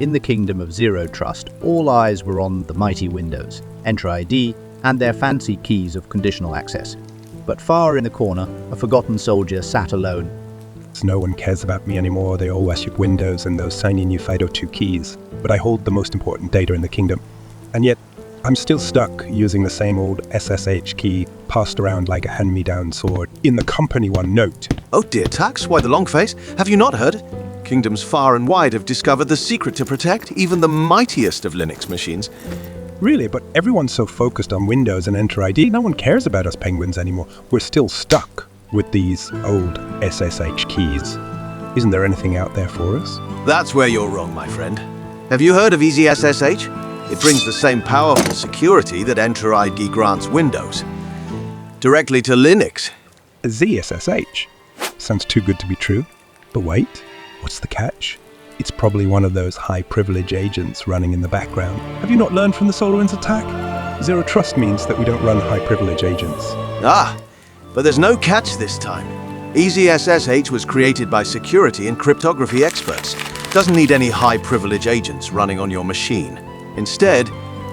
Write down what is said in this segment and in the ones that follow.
in the kingdom of Zero Trust, all eyes were on the mighty Windows, Entra ID, and their fancy keys of conditional access. But far in the corner, a forgotten soldier sat alone. No one cares about me anymore. They all worship Windows and those shiny new FIDO2 keys. But I hold the most important data in the kingdom. And yet, I'm still stuck using the same old SSH key passed around like a hand-me-down sword in the company one note. Oh dear, Tux, why the long face? Have you not heard? Kingdoms far and wide have discovered the secret to protect even the mightiest of Linux machines. Really, but everyone's so focused on Windows and Enter ID, no one cares about us penguins anymore. We're still stuck with these old SSH keys. Isn't there anything out there for us? That's where you're wrong, my friend. Have you heard of EZSSH? It brings the same powerful security that Entra ID grants Windows. Directly to Linux. EZSSH? Sounds too good to be true. But wait, what's the catch? It's probably one of those high-privilege agents running in the background. Have you not learned from the SolarWinds attack? Zero Trust means that we don't run high-privilege agents. Ah, but there's no catch this time. EZSSH was created by security and cryptography experts. Doesn't need any high-privilege agents running on your machine. Instead,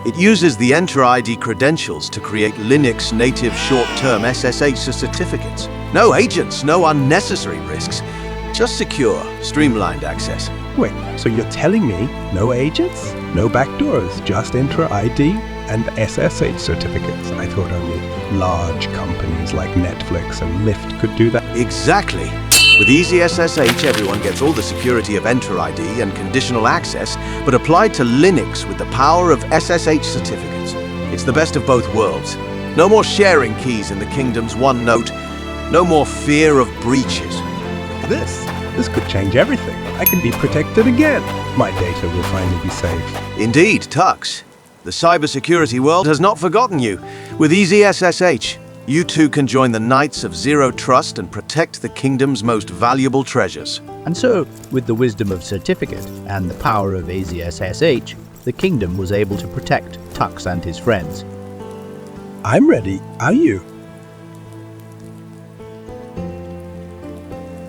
it uses the Entra ID credentials to create Linux native short-term SSH certificates. No agents, no unnecessary risks. Just secure, streamlined access. Wait, so you're telling me no agents, no backdoors, just Entra ID and SSH certificates? I thought only large companies like Netflix and Lyft could do that. Exactly. With EZSSH, everyone gets all the security of Entra ID and conditional access, but applied to Linux with the power of SSH certificates. It's the best of both worlds. No more sharing keys in the kingdom's one note. No more fear of breaches. This could change everything. I can be protected again. My data will finally be safe. Indeed, Tux. The cybersecurity world has not forgotten you. With EZSSH, you too can join the Knights of Zero Trust and protect the kingdom's most valuable treasures. And so, with the wisdom of Tifficate and the power of EZSSH, the kingdom was able to protect Tux and his friends. I'm ready. Are you?